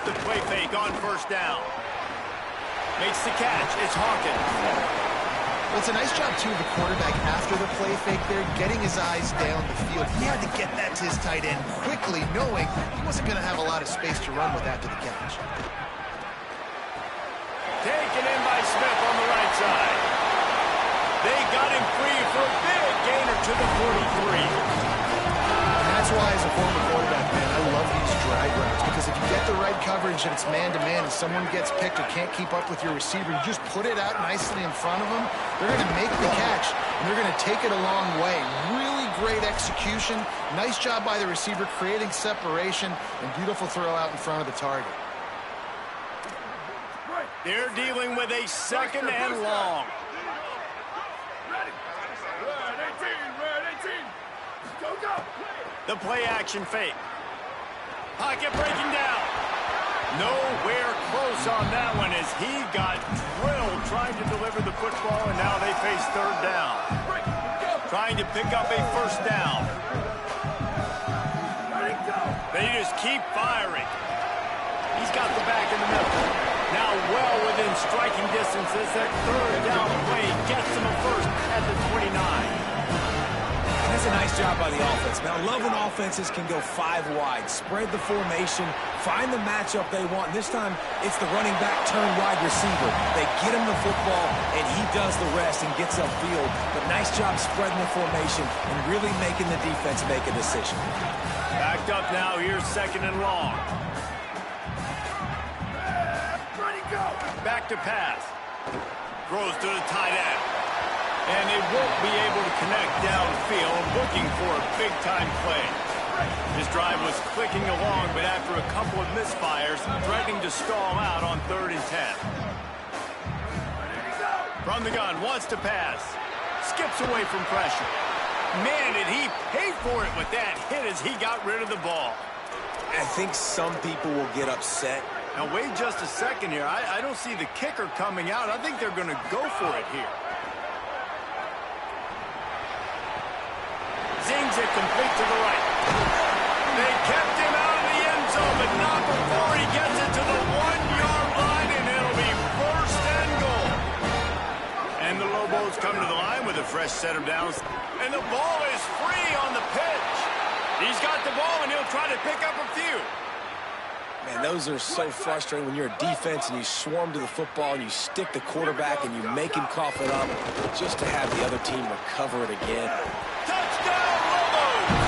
the play fake on first down. Makes the catch. It's Hawkins. Well, it's a nice job, too, of the quarterback after the play fake there, getting his eyes down the field. He had to get that to his tight end quickly, knowing he wasn't going to have a lot of space to run with after the catch. Taken in by Smith on the right side. They got him free for a big gainer to the 43. And that's why, as a former quarterback, man, I love these drag routes, because if you get the right coverage and it's man-to-man and someone gets picked or can't keep up with your receiver, you just put it out nicely in front of them, they're going to make the catch, and they're going to take it a long way. Really great execution. Nice job by the receiver creating separation, and beautiful throw out in front of the target. They're dealing with a second and long. The play action fake. Pocket breaking down. Nowhere close on that one as he got drilled trying to deliver the football, and now they face third down. Trying to pick up a first down. They just keep firing. He's got the back in the middle. Now well within striking distance as that third down play gets him a first at the 29. That's a nice job by the offense. Now, I love when offenses can go 5 wide, spread the formation, find the matchup they want. This time, it's the running back turned wide receiver. They get him the football, and he does the rest and gets upfield. But nice job spreading the formation and really making the defense make a decision. Backed up now. Here's second and long. Back to pass. Throws to the tight end. And they won't be able to connect downfield, looking for a big-time play. This drive was clicking along, but after a couple of misfires, threatening to stall out on 3rd and 10. From the gun, wants to pass. Skips away from pressure. Man, did he pay for it with that hit as he got rid of the ball. I think some people will get upset. Now, wait just a second here. I don't see the kicker coming out. I think they're going to go for it here. Zings it complete to the right. They kept him out of the end zone, but not before he gets it to the 1-yard line, and it'll be first and goal. And the Lobos come to the line with a fresh set of downs. And the ball is free on the pitch. He's got the ball, and he'll try to pick up a few. Man, those are so frustrating when you're a defense and you swarm to the football and you stick the quarterback and you make him cough it up just to have the other team recover it again. Touchdown, Lobos!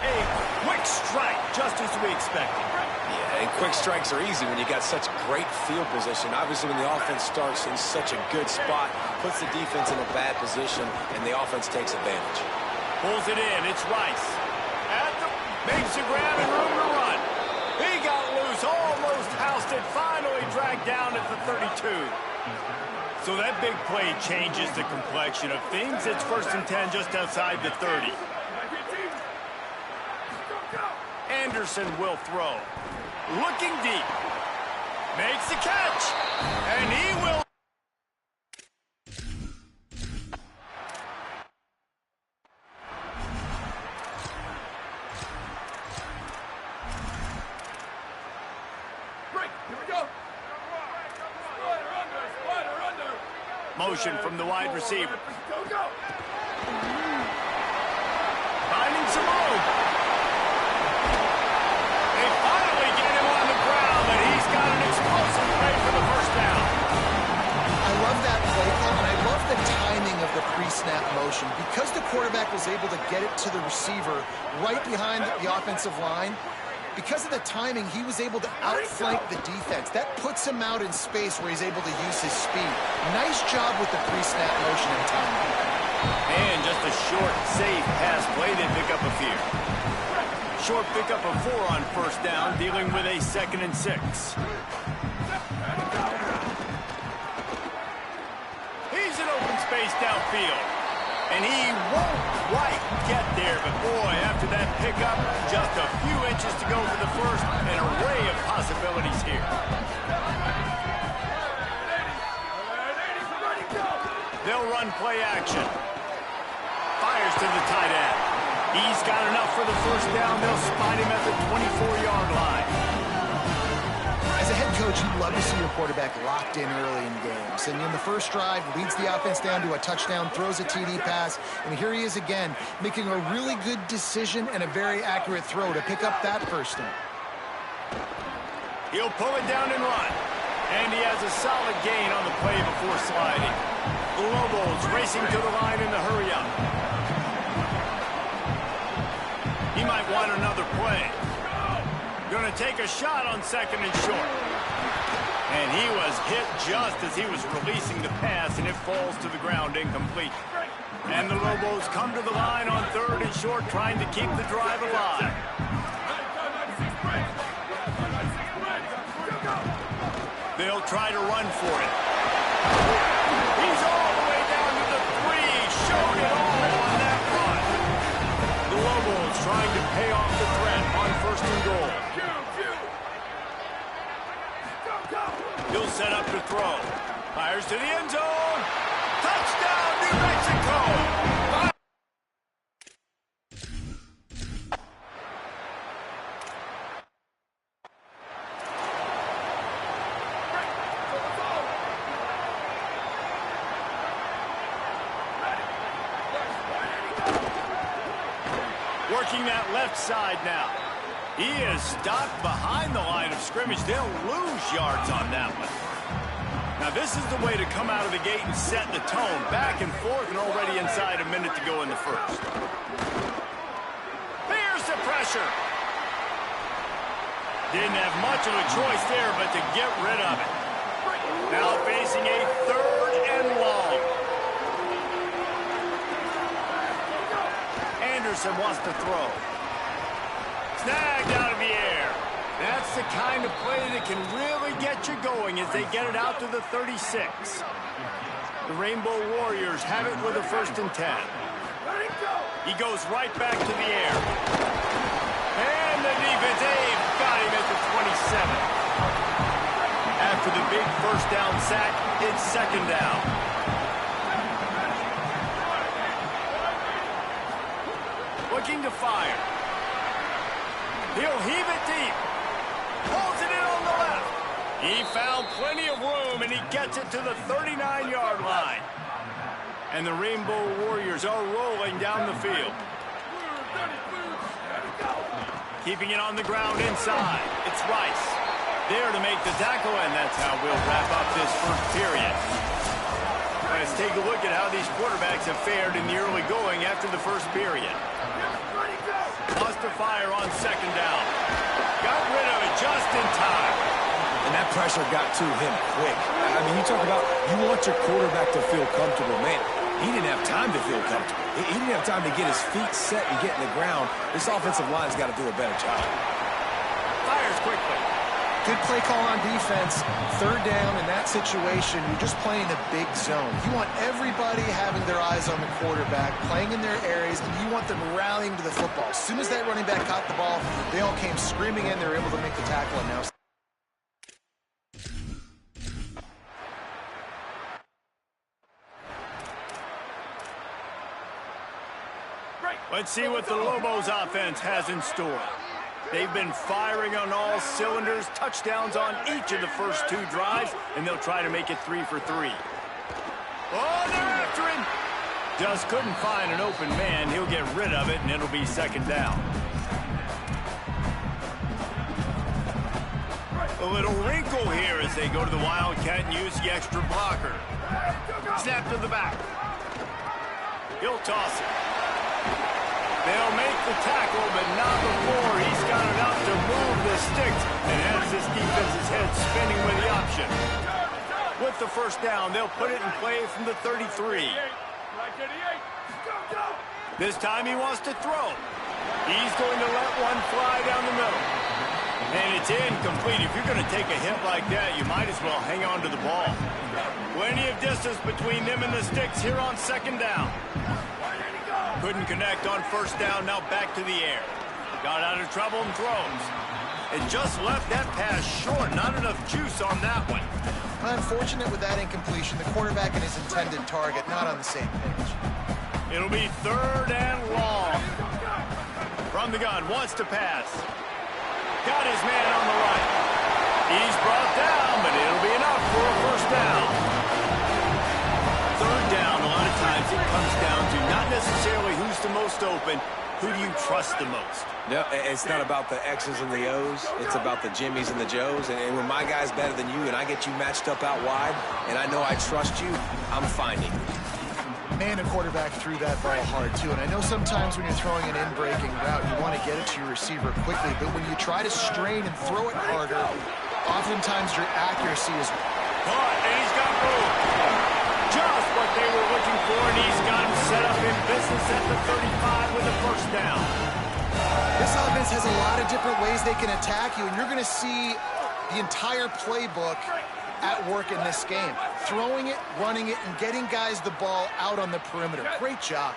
A quick strike, just as we expected. Yeah, and quick strikes are easy when you got such great field position. Obviously, when the offense starts in such a good spot, puts the defense in a bad position, and the offense takes advantage. Pulls it in, it's Rice. Makes the grab and room to run. He got loose, almost housed it, finally dragged down at the 32. So that big play changes the complexion of things. It's 1st and 10 just outside the 30. Anderson will throw. Looking deep. Makes the catch. And he will. Motion from the wide receiver. Finding some room. They finally get him on the ground, and he's got an explosive play for the first down. I love that play call, and I love the timing of the pre-snap motion. Because the quarterback was able to get it to the receiver right behind the offensive line, because of the timing, he was able to outflank the defense. That puts him out in space where he's able to use his speed. Nice job with the pre-snap motion and timing. And just a short, safe pass play. They pick up a few. Short pickup of 4 on first down, dealing with a 2nd and 6. He's in open space downfield. And he won't quite get there, but boy, after that pickup, just a few inches to go for the first, an array of possibilities here. They'll run play action. Fires to to the tight end. He's got enough for the first down. They'll spot him at the 24-yard line. As a head coach, you'd love to see your quarterback locked in early in games. And in the first drive, leads the offense down to a touchdown, throws a TD pass, and here he is again, making a really good decision and a very accurate throw to pick up that first down. He'll pull it down and run. And he has a solid gain on the play before sliding. The Lobos racing to the line in the hurry-up. He might want another play. Going to take a shot on second and short. And he was hit just as he was releasing the pass, and it falls to the ground incomplete. And the Lobos come to the line on third and short, trying to keep the drive alive. They'll try to run for it. He's all the way down to the 3. Showed it all on that run. The Lobos trying to pay off the threat on first and goal. He'll set up to throw. Fires to the end zone. Touchdown, New Mexico! Working that left side now. He is stopped behind the line of scrimmage. They'll lose yards on that one. Now, this is the way to come out of the gate and set the tone. Back and forth and already inside a minute to go in the first. There's the pressure. Didn't have much of a choice there but to get rid of it. Now facing a third and long. Anderson wants to throw. Snagged out of the air. That's the kind of play that can really get you going as they get it out to the 36. The Rainbow Warriors have it with a 1st and 10. He goes right back to the air. And the defense, they've got him at the 27. After the big first down sack, it's second down. Looking to fire. He'll heave it deep. Pulls it in on the left. He found plenty of room, and he gets it to the 39-yard line. And the Rainbow Warriors are rolling down the field. Keeping it on the ground inside. It's Rice. There to make the tackle, and that's how we'll wrap up this first period. Let's take a look at how these quarterbacks have fared in the early going after the first period. Lost to fire on second down. Got rid of it just in time. And that pressure got to him quick. I mean, you talk about you want your quarterback to feel comfortable. Man, he didn't have time to feel comfortable. He didn't have time to get his feet set and get in the ground. This offensive line's got to do a better job. Fires quickly. Good play call on defense. Third down in that situation, you're just playing a big zone. You want everybody having their eyes on the quarterback, playing in their areas, and you want them rallying to the football. As soon as that running back caught the ball, they all came screaming in. They were able to make the tackle, and now... Let's see what the Lobos offense has in store. They've been firing on all cylinders, touchdowns on each of the first 2 drives, and they'll try to make it 3 for 3. Oh, they're after him. Just couldn't find an open man. He'll get rid of it, and it'll be second down. A little wrinkle here as they go to the Wildcat and use the extra blocker. Snap to the back. He'll toss it. They'll make the tackle, but not before he's got enough to move the sticks and has this defense's head spinning with the option. With the first down, they'll put it in play from the 33. This time he wants to throw. He's going to let one fly down the middle. And it's incomplete. If you're going to take a hit like that, you might as well hang on to the ball. Plenty of distance between them and the sticks here on second down. Couldn't connect on first down, now back to the air. Got out of trouble and throws. It just left that pass short. Not enough juice on that one. Unfortunate with that incompletion. The quarterback and his intended target not on the same page. It'll be 3rd and long. From the gun, wants to pass. Got his man on the right. He's brought down, but it'll be enough for a 1st down. 3rd down, a lot of times it comes down to not necessarily who's the most open, who do you trust the most? No, it's not about the X's and the O's. It's about the Jimmys and the Joes. And when my guy's better than you and I get you matched up out wide and I know I trust you, I'm finding you. Man, the quarterback threw that ball hard, too. And I know sometimes when you're throwing an in-breaking route, you want to get it to your receiver quickly. But when you try to strain and throw it harder, oftentimes your accuracy is caught, and he's got room. Just what they were looking for, and he's got him set up in business at the 35 with a 1st down. This offense has a lot of different ways they can attack you, and you're going to see the entire playbook at work in this game. Throwing it, running it, and getting guys the ball out on the perimeter. Great job.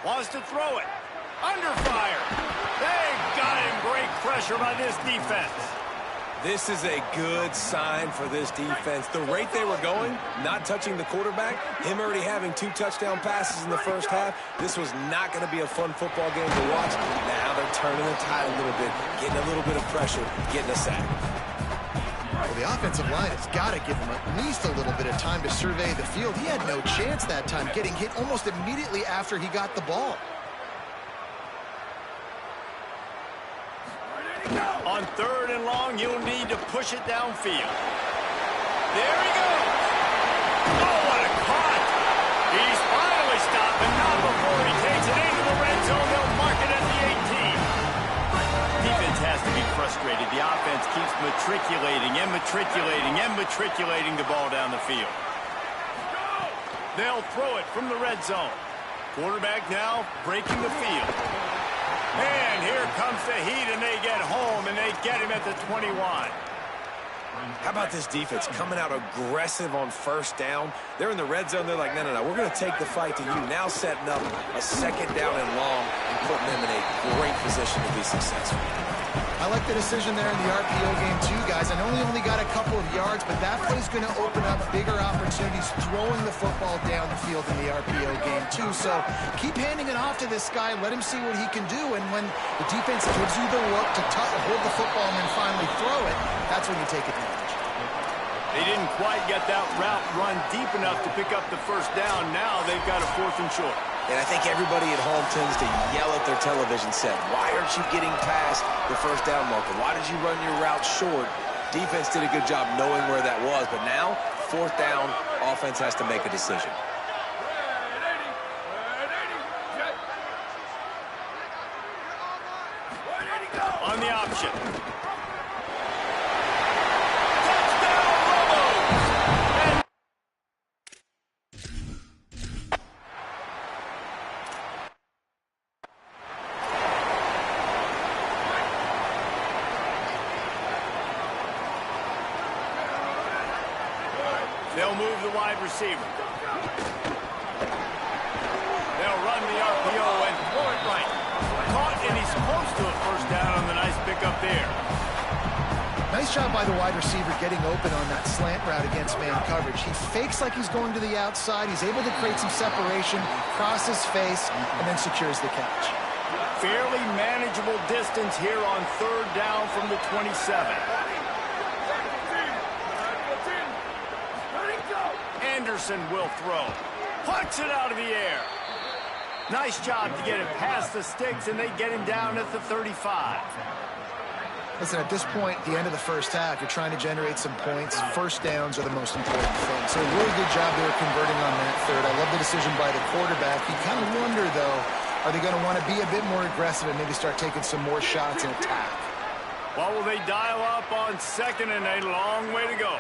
Wants to throw it. Under fire. They got him. Great pressure by this defense. This is a good sign for this defense. The rate they were going, not touching the quarterback, him already having 2 touchdown passes in the 1st half, this was not going to be a fun football game to watch. Now they're turning the tide a little bit, getting a little bit of pressure, getting a sack. Well, the offensive line has got to give him at least a little bit of time to survey the field. He had no chance that time, getting hit almost immediately after he got the ball. On 3rd and long, you'll need to push it downfield. There he goes. Oh, what a cut. He's finally stopped, and not before he takes it into the red zone. They'll mark it at the 18. Defense has to be frustrated. The offense keeps matriculating the ball down the field. They'll throw it from the red zone. Quarterback now breaking the field. And here comes the heat, and they get home, and they get him at the 21. How about this defense coming out aggressive on 1st down? They're in the red zone. They're like, no, we're going to take the fight to you. Now setting up a 2nd down and long and putting them in a great position to be successful. I like the decision there in the RPO game too, guys. I know he only got a couple of yards, but that play's going to open up bigger opportunities throwing the football down the field in the RPO game too. So keep handing it off to this guy. Let him see what he can do. And when the defense gives you the look to hold the football and then finally throw it, that's when you take advantage. They didn't quite get that route run deep enough to pick up the 1st down. Now they've got a 4th and short. And I think everybody at home tends to yell at their television set. Why aren't you getting past the 1st down marker? Why did you run your route short? Defense did a good job knowing where that was. But now, 4th down, offense has to make a decision. On the option. They'll move the wide receiver. They'll run the RPO and throw it right. Caught, and he's close to a 1st down on the nice pickup there. Nice job by the wide receiver getting open on that slant route against man coverage. He fakes like he's going to the outside. He's able to create some separation, cross his face, and then secures the catch. Fairly manageable distance here on 3rd down from the 27. Anderson will throw. Punts it out of the air. Nice job to get it past the sticks, and they get him down at the 35. Listen, at this point, at the end of the 1st half, you're trying to generate some points. 1st downs are the most important thing. So a really good job they were converting on that 3rd. I love the decision by the quarterback. You kind of wonder, though, are they going to want to be a bit more aggressive and maybe start taking some more shots and attack? Well, will they dial up on 2nd and a long way to go?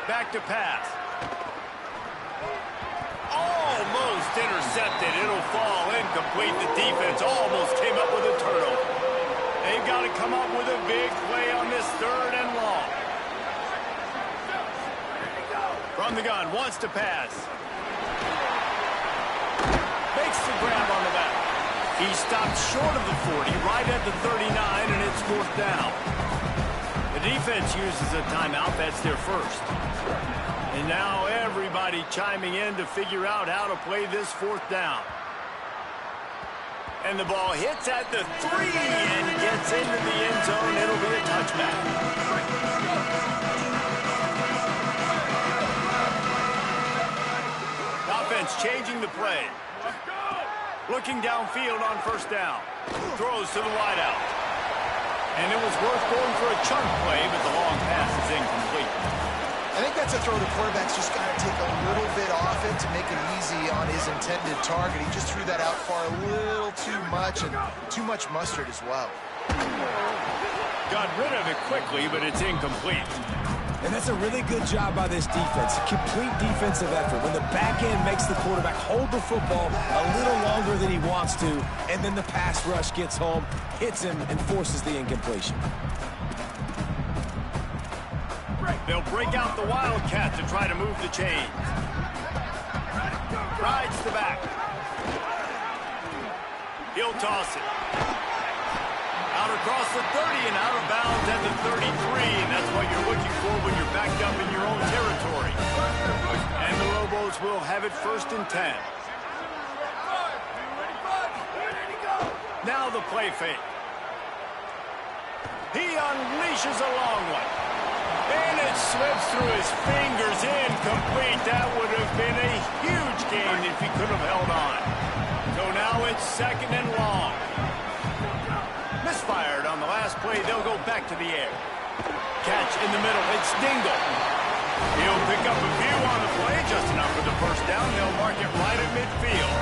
Back to pass. Almost intercepted. It'll fall incomplete. The defense almost came up with a turnover. They've got to come up with a big play on this 3rd and long. From the gun, wants to pass. Makes the grab on the back. He stopped short of the 40, right at the 39, and it's 4th down. The defense uses a timeout. That's their 1st. And now everybody chiming in to figure out how to play this fourth down. And the ball hits at the 3 and gets into the end zone. It'll be a touchback. Offense changing the play. Looking downfield on first down. Throws to the wideout. And it was worth going for a chunk play, but the long pass is incomplete. I think that's a throw the quarterback's just got to take a little bit off it to make it easy on his intended target. He just threw that out far a little too much and too much mustard as well. Got rid of it quickly, but it's incomplete. And that's a really good job by this defense. Complete defensive effort. When the back end makes the quarterback hold the football a little longer than he wants to, and then the pass rush gets home, hits him, and forces the incompletion. They'll break out the Wildcat to try to move the chains. Rides the back. He'll toss it. Out across the 30 and out of bounds at the 33. And that's what you're looking for when you're backed up in your own territory. And the Lobos will have it 1st and 10. Now the play fake. He unleashes a long one. And it slips through his fingers, incomplete. That would have been a huge gain if he could have held on. So now it's 2nd and long. Misfired on the last play. They'll go back to the air. Catch in the middle. It's Dingle. He'll pick up a few on the play, just enough for the first down. They'll mark it right at midfield.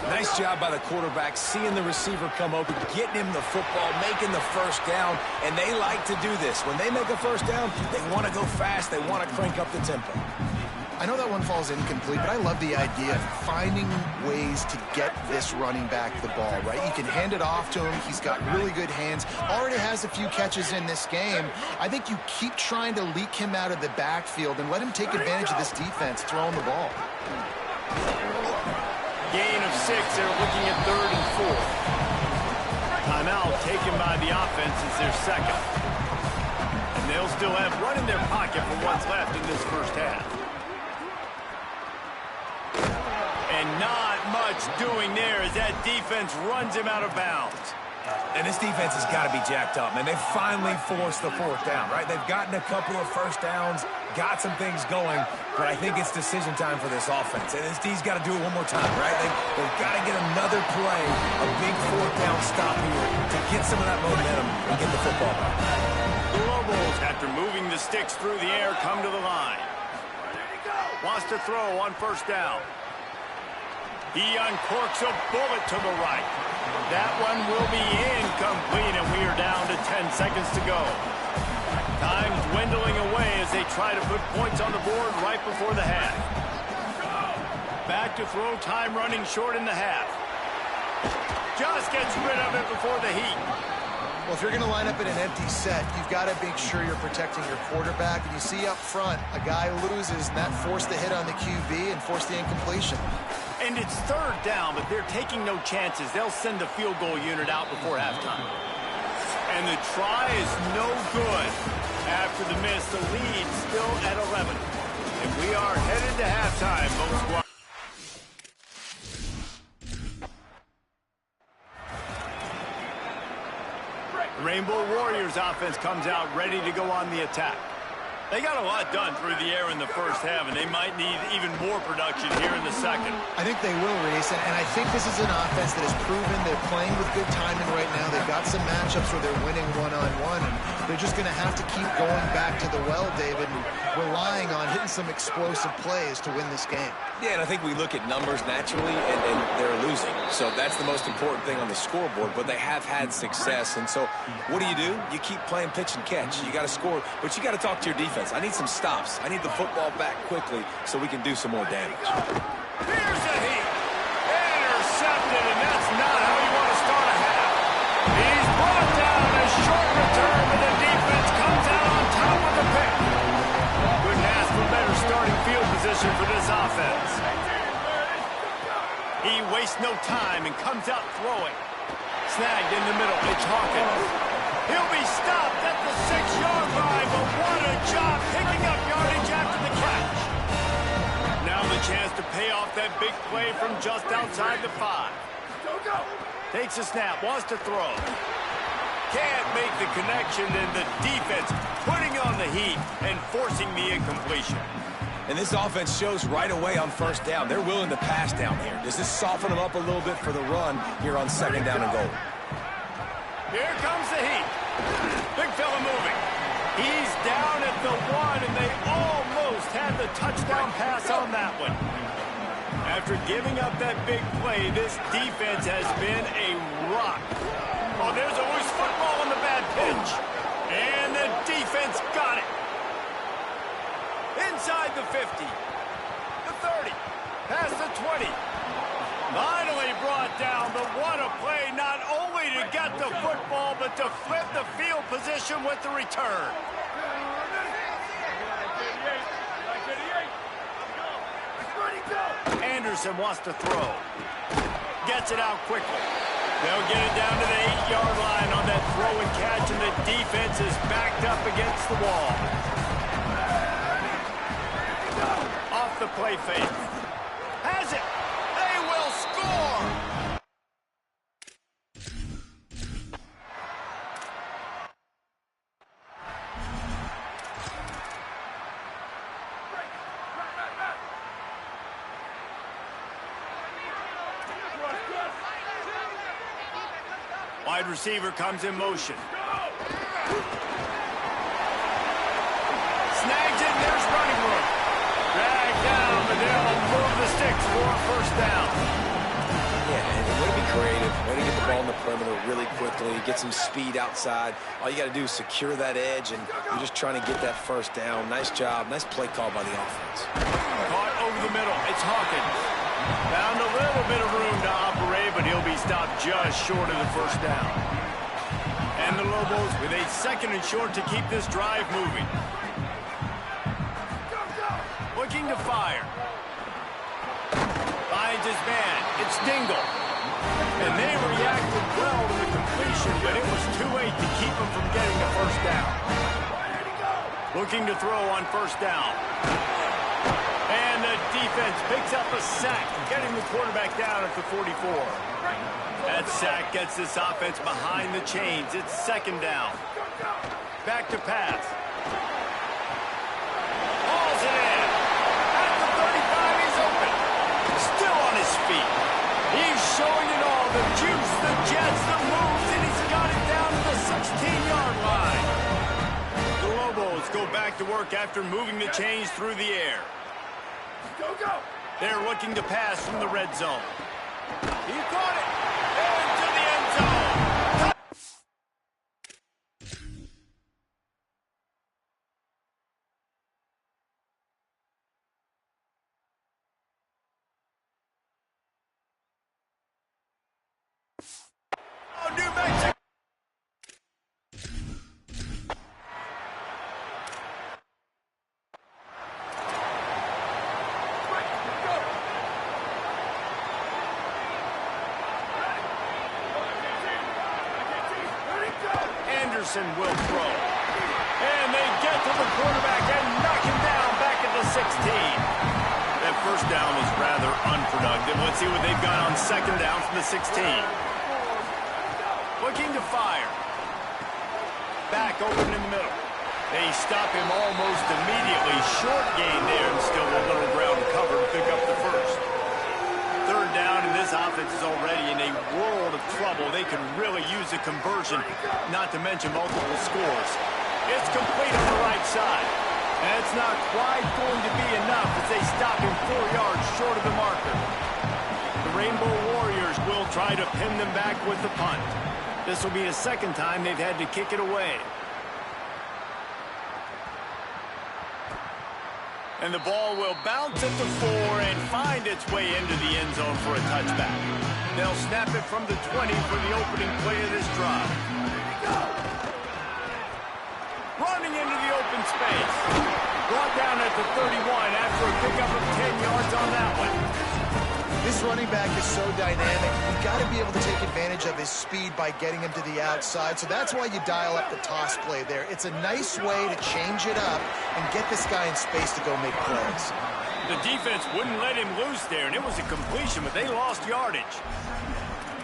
Nice job by the quarterback, seeing the receiver come open, getting him the football, making the first down, and they like to do this. When they make a first down, they want to go fast, they want to crank up the tempo. I know that one falls incomplete, but I love the idea of finding ways to get this running back the ball, right? You can hand it off to him. He's got really good hands. Already has a few catches in this game. I think you keep trying to leak him out of the backfield and let him take advantage of this defense throwing the ball. Gain of 6. They're looking at 3rd and 4. Timeout taken by the offense as their second. And they'll still have one in their pocket for what's left in this first half. And not much doing there as that defense runs him out of bounds. And this defense has got to be jacked up, man. They've finally forced the 4th down, right? They've gotten a couple of first downs, got some things going, but I think it's decision time for this offense. And this D's got to do it one more time, right? They've got to get another play, a big 4th down stop here to get some of that momentum and get the football back. The Lobos, after moving the sticks through the air, come to the line. Wants to throw on first down. He uncorks a bullet to the right. That one will be incomplete, and we are down to 10 seconds to go. Time dwindling away as they try to put points on the board right before the half. Back to throw, time running short in the half. Just gets rid of it before the heat. Well, if you're going to line up in an empty set, you've got to make sure you're protecting your quarterback. And you see up front, a guy loses, and that forced the hit on the QB and forced the incompletion. And it's 3rd down, but they're taking no chances. They'll send the field goal unit out before halftime. And the try is no good. After the miss, the lead still at 11. And we are headed to halftime, both squads. The Rainbow Warriors offense comes out ready to go on the attack. They got a lot done through the air in the first half, and they might need even more production here in the second. I think they will, Reese, and I think this is an offense that has proven they're playing with good timing right now. They've got some matchups where they're winning one-on-one, and they're just going to have to keep going back to the well, David, and relying on hitting some explosive plays to win this game. Yeah, and I think we look at numbers naturally, and they're losing. So that's the most important thing on the scoreboard, but they have had success. And so what do? You keep playing pitch and catch. You got to score, but you got to talk to your defense. I need some stops. I need the football back quickly so we can do some more damage. Here's a heat. Intercepted, and that's not how you want to start a half. He's brought down a short return, and the defense comes out on top of the pick. Couldn't ask for better starting field position for this offense. He wastes no time and comes out throwing. Snagged in the middle. It's Hawkins. He'll be stopped at the 6-yard line, but what a job picking up yardage after the catch. a chance to pay off that big play from just outside the 5. Takes a snap, wants to throw. Can't make the connection, and the defense putting on the heat and forcing the incompletion. And this offense shows right away on first down. They're willing to pass down here. Does this soften them up a little bit for the run here on second down and goal? Here comes the heat. Big fella moving. He's down at the 1, and they almost had the touchdown pass on that one. After giving up that big play, this defense has been a rock. Oh, there's a loose football on the bad pitch. And the defense got it. Inside the 50. The 30. Past the 20. Finally brought down. But what a play, not only to get the football, but to flip the field position with the return. Anderson wants to throw. Gets it out quickly. They'll get it down to the 8-yard line on that throw and catch, and the defense is backed up against the wall. Off the play fake. Has it. They will score. Wide receiver comes in motion. Snags it, there's running room. Drag down, but they'll move the sticks for a first down. Yeah, and way to be creative. Way to get the ball in the perimeter really quickly. Get some speed outside. All you got to do is secure that edge, and you're just trying to get that first down. Nice job. Nice play call by the offense. Caught over the middle. It's Hawkins. Found a little bit of room to operate, but he'll be stopped just short of the first down. And the Lobos with a second and short to keep this drive moving. Looking to fire. Finds his man. It's Dingle. And they reacted well to the completion, but it was too late to keep him from getting the first down. Looking to throw on first down. And the defense picks up a sack, getting the quarterback down at the 44. That sack gets this offense behind the chains. It's second down. Back to pass. Hauls it in. At the 35, he's open. Still on his feet. He's showing it all. The juice, the jets, the moves, and he's got it down to the 16-yard line. The Lobos go back to work after moving the chains through the air. They're looking to pass from the red zone. He caught it. Into the end zone. Oh, New Mexico. Anderson will throw. And they get to the quarterback and knock him down back at the 16. That first down was rather unproductive. Let's see what they've got on second down from the 16. Looking to fire. Back open in the middle. They stop him almost immediately. Short gain there and still a little ground cover to pick up the first. Third down, and this offense is already in a world of trouble. They can really use a conversion, not to mention multiple scores. It's complete on the right side. And it's not quite going to be enough as they stop him 4 yards short of the marker. The Rainbow Warriors will try to pin them back with the punt. This will be the second time they've had to kick it away. And the ball will bounce at the 4 and find its way into the end zone for a touchback. They'll snap it from the 20 for the opening play of this drive. Running into the open space. Brought down at the 31 after a pickup of 10 yards on that one. This running back is so dynamic. You've got to be able to take advantage of his speed by getting him to the outside. So that's why you dial up the toss play there. It's a nice way to change it up and get this guy in space to go make plays. The defense wouldn't let him loose there, and it was a completion, but they lost yardage.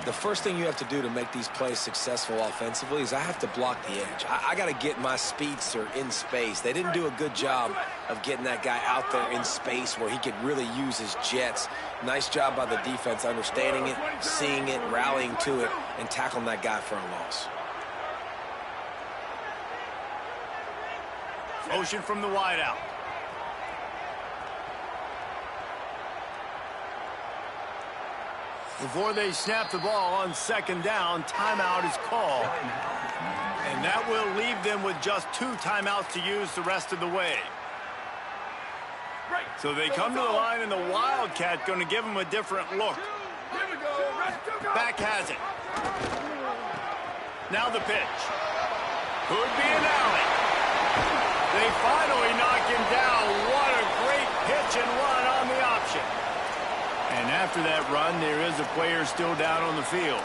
The first thing you have to do to make these plays successful offensively is I have to block the edge. I got to get my speedster in space. They didn't do a good job of getting that guy out there in space where he could really use his jets. Nice job by the defense understanding it, seeing it, rallying to it, and tackling that guy for a loss. Motion from the wideout. Before they snap the ball on second down, timeout is called. And that will leave them with just 2 timeouts to use the rest of the way. So they come to the line, and the Wildcat going to give them a different look. Back has it. Now the pitch. Could be an alley. They finally knock him down. What a great pitch and run on the option. And after that run, there is a player still down on the field.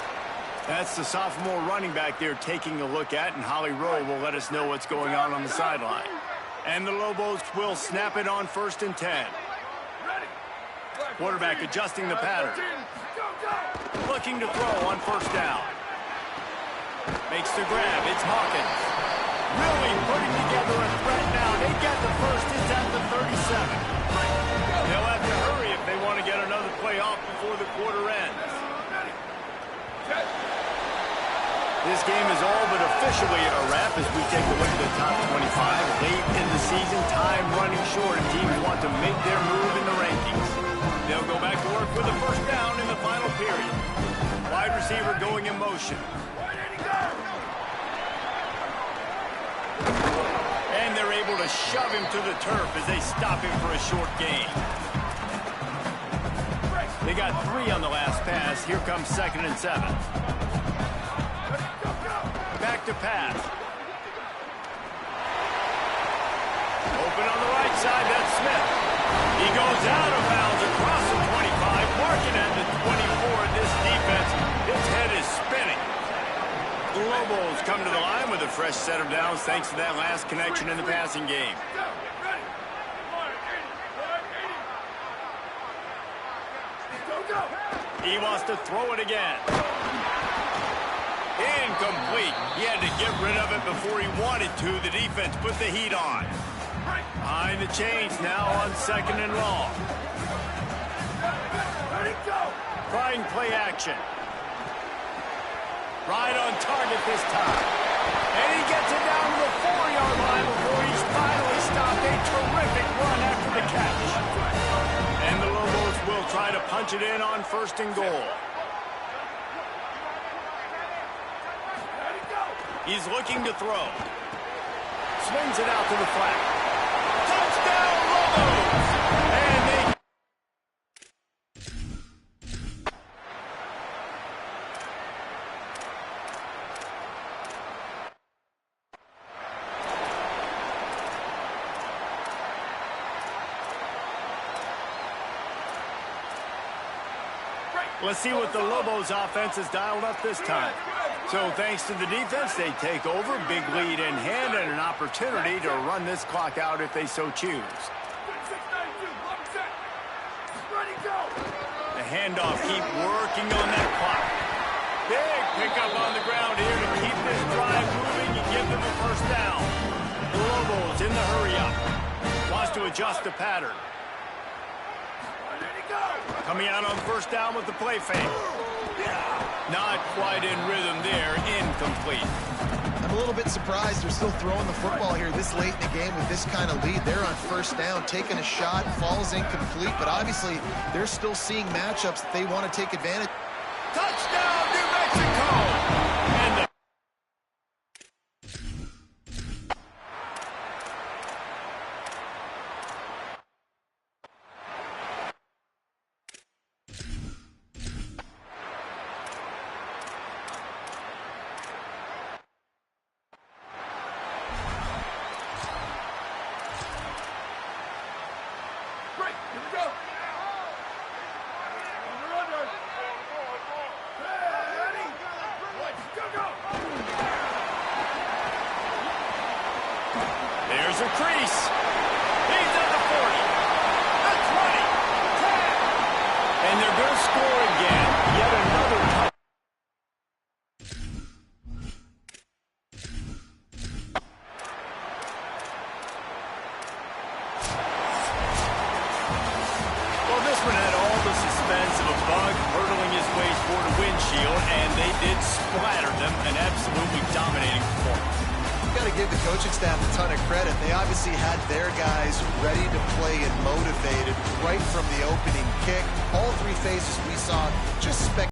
That's the sophomore running back there taking a look at, and Holly Rowe will let us know what's going on the sideline. And the Lobos will snap it on 1st and 10. Quarterback adjusting the pattern. Looking to throw on 1st down. Makes the grab. It's Hawkins. Really putting together a threat now. They get the first. It's at the 37. They'll have to hurry if they want to get another play off before the quarter ends. This game is all but officially a wrap as we take a look at the top 25. Late in the season, time running short, and teams want to make their move in the rankings. They'll go back to work with the 1st down in the final period. Wide receiver going in motion. And they're able to shove him to the turf as they stop him for a short gain. They got 3 on the last pass. Here comes 2nd and 7. Back to pass. Open on the right side, that's Smith. He goes out of bounds across the 25, marking at the 24. This defense, its head is spinning. The Lobos come to the line with a fresh set of downs thanks to that last connection in the passing game. He wants to throw it again. Incomplete. He had to get rid of it before he wanted to. The defense put the heat on. Behind the chains now on 2nd and long. Trying play action. Right on target this time. And he gets it down to the 4-yard line before he's finally stopped. A terrific run after the catch. And the Lobos will try to punch it in on 1st and goal. He's looking to throw. Swings it out to the flat. Touchdown, Lobos! And they... Let's see what the Lobos offense has dialed up this time. So thanks to the defense, they take over, big lead in hand, and an opportunity to run this clock out if they so choose. The handoff, keep working on that clock. Big pickup on the ground here to keep this drive moving and give them a 1st down. The Lobos in the hurry-up. Wants to adjust the pattern. Coming out on 1st down with the play fake. Not quite in rhythm there. Incomplete. I'm a little bit surprised they're still throwing the football here this late in the game with this kind of lead. They're on 1st down, taking a shot, falls incomplete, but obviously they're still seeing matchups that they want to take advantage. Touchdown, New Mexico! And the There's a crease. He's at the 40, the 20, score again. Yet another touch. Well, this one had all the suspense of a bug hurtling his way toward a windshield, and they did splatter them. An absolutely dominating performance. Got to give the coaching staff a ton of credit. They obviously had their guys ready to play and motivated right from the opening kick. All three phases we saw just spectacular.